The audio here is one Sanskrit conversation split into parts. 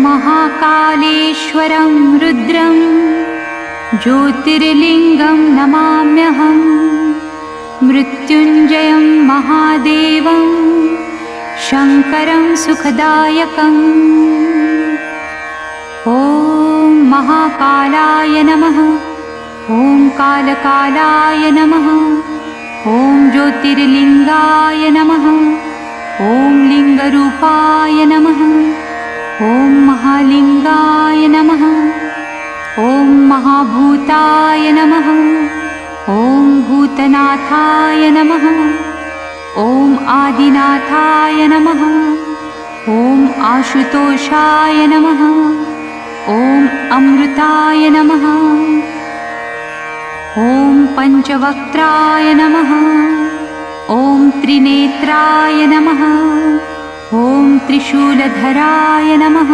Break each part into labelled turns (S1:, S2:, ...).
S1: महाकालेश्वरं रुद्रं ज्योतिर्लिङ्गं नमाम्यहं। मृत्युञ्जयं महादेवं शङ्करं सुखदायकम्। ॐ महाकालाय नमः। ॐ कालकालाय नमः। ॐ ज्योतिर्लिङ्गाय नमः। ॐ लिङ्गरूपाय नमः। ॐ महालिङ्गाय नमः। ॐ महाभूताय नमः। ॐ भूतनाथाय नमः। ॐ आदिनाथाय नमः। ॐ आशुतोषाय नमः। ॐ अमृताय नमः। ॐ पञ्चवक्त्राय नमः। ॐ त्रिनेत्राय नमः। ॐ त्रिशूलधराय नमः।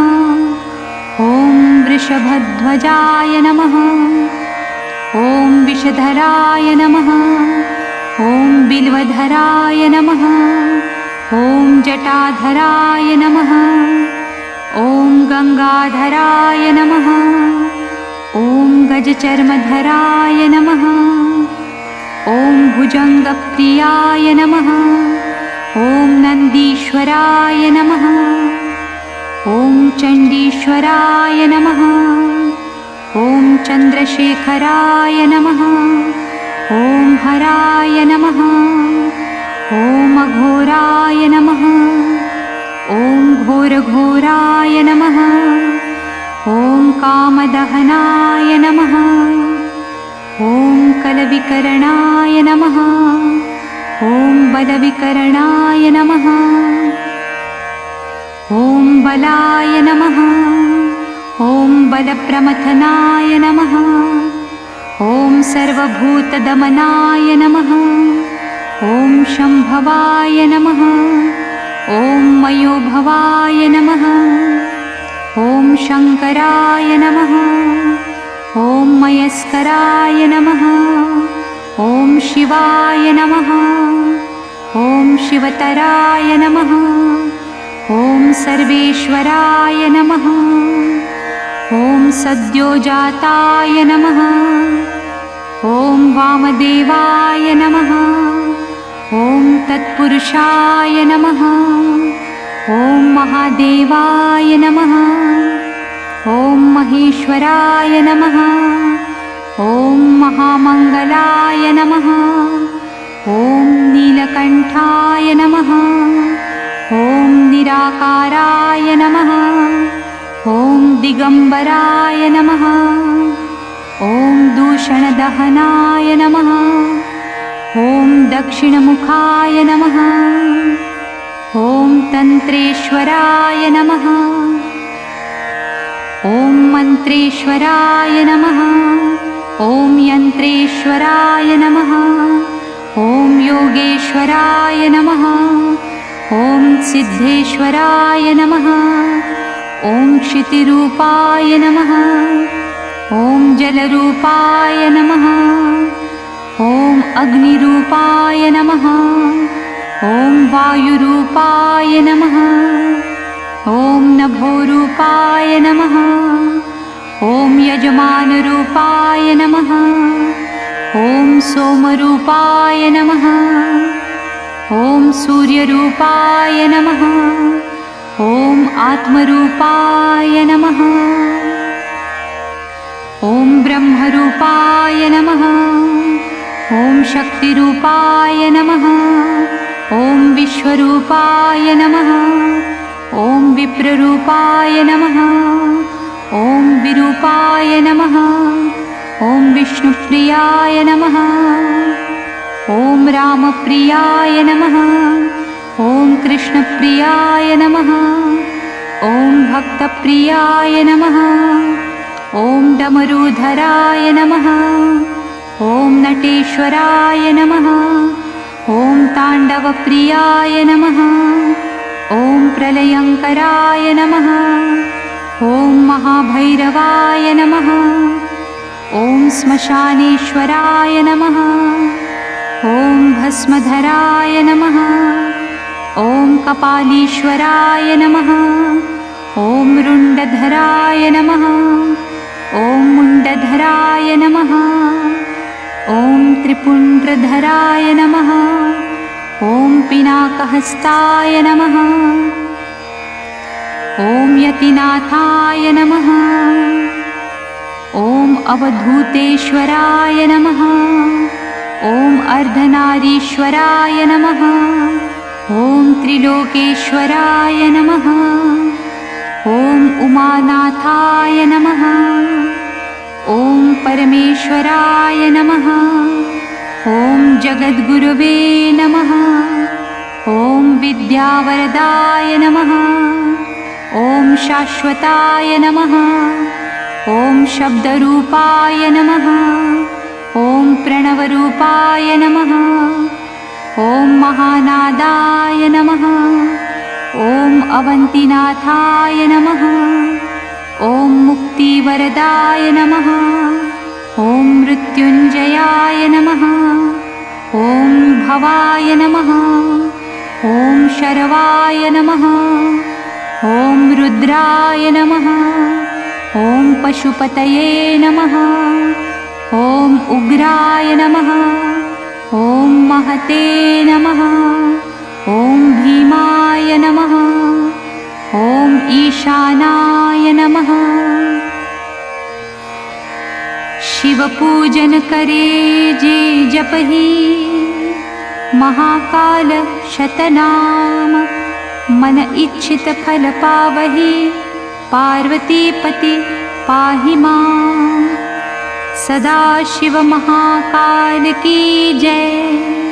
S1: ॐ वृषभध्वजाय नमः। ॐ विषधराय नमः। ॐ बिल्वधराय नमः। ॐ जटाधराय नमः। ॐ गङ्गाधराय नमः। ॐ गजचर्मधराय नमः। ॐ भुजङ्गप्रियाय नमः। ॐ नन्दीश्वराय नमः। ॐ चण्डीश्वराय नमः। ॐ चन्द्रशेखराय नमः। ॐ हराय नमः। ॐ अघोराय नमः। ॐ घोरघोराय नमः। ॐ कामदहनाय नमः। ॐ कलविकरणाय नमः। ॐ बलविकरणाय नमः। ॐ बलाय नमः। ॐ बलप्रमथनाय नमः। ॐ सर्वभूतदमनाय नमः। ॐ शम्भवाय नमः। ॐ मयोभवाय नमः। ॐ शङ्कराय नमः। ॐ मयस्कराय नमः। ॐ शिवाय नमः। ॐ शिवतराय नमः। ॐ सर्वेश्वराय नमः। ॐ सद्योजाताय नमः। ॐ वामदेवाय नमः। ॐ तत्पुरुषाय नमः। ॐ महादेवाय नमः। ॐ महेश्वराय नमः। ॐ महामङ्गलाय नमः। ॐ नीलकण्ठाय नमः। ॐ निराकाराय नमः। ॐ दिगम्बराय नमः। ॐ दूषणदहनाय नमः। ॐ दक्षिणमुखाय नमः। ॐ तन्त्रेश्वराय नमः। ॐ मन्त्रेश्वराय नमः। ॐ यन्त्रेश्वराय नमः। ॐ योगेश्वराय नमः। ॐ सिद्धेश्वराय नमः। ॐ क्षितिरूपाय नमः। ॐ जलरूपाय नमः। ॐ अग्निरूपाय नमः। ॐ वायुरूपाय नमः। ॐ नभोरूपाय नमः। ॐ यजमानरूपाय नमः। ॐ सोमरूपाय नमः। ॐ सूर्यरूपाय नमः। ॐ आत्मरूपाय नमः। ॐ ब्रह्मरूपाय नमः। ॐ शक्तिरूपाय नमः। ॐ विश्वरूपाय नमः। ॐ विप्ररूपाय नमः। ॐ विरूपाय नमः। ॐ विष्णुप्रियाय नमः। ॐ रामप्रियाय नमः। ॐ कृष्णप्रियाय नमः। ॐ भक्तप्रियाय नमः। ॐ डमरूधराय नमः। ॐ नटेश्वराय नमः। ॐ ताण्डवप्रियाय नमः। ॐ प्रलयङ्कराय नमः। ॐ महाभैरवाय नमः। ॐ श्मशानेश्वराय नमः। ॐ भस्मधराय नमः। ॐ कपालीश्वराय नमः। ॐ रुण्डधराय नमः। ॐ मुण्डधराय नमः। ॐ त्रिपुण्ड्रधराय नमः। ॐ पिनाकहस्ताय नमः। ॐ यतिनाथाय नमः। ॐ अवधूतेश्वराय नमः। ॐ अर्धनारीश्वराय नमः। ॐ त्रिलोकेश्वराय नमः। ॐ उमानाथाय नमः। ॐ परमेश्वराय नमः। ॐ जगद्गुरुवे नमः। ॐ विद्यावरदाय नमः। ॐ शाश्वताय नमः। ॐ शब्दरूपाय नमः। ॐ प्रणवरूपाय नमः। ॐ महानादाय नमः। ॐ अवन्तिनाथाय नमः। ॐ मुक्तिवरदाय नमः। ॐ मृत्युञ्जयाय नमः। ॐ भवाय नमः। ॐ शरवाय नमः। ॐ रुद्राय नमः। ॐ पशुपतये नमः। ॐ उग्राय नमः। ॐ महते नमः। ॐ भीमाय नमः। ॐ ईशानाय नमः। शिवपूजन करे जे जपहि, महाकाल शतनाम। मन इच्छित फल पावहि, पार्वतीपति पाहि मां। सदा शिव महाकाल की जय।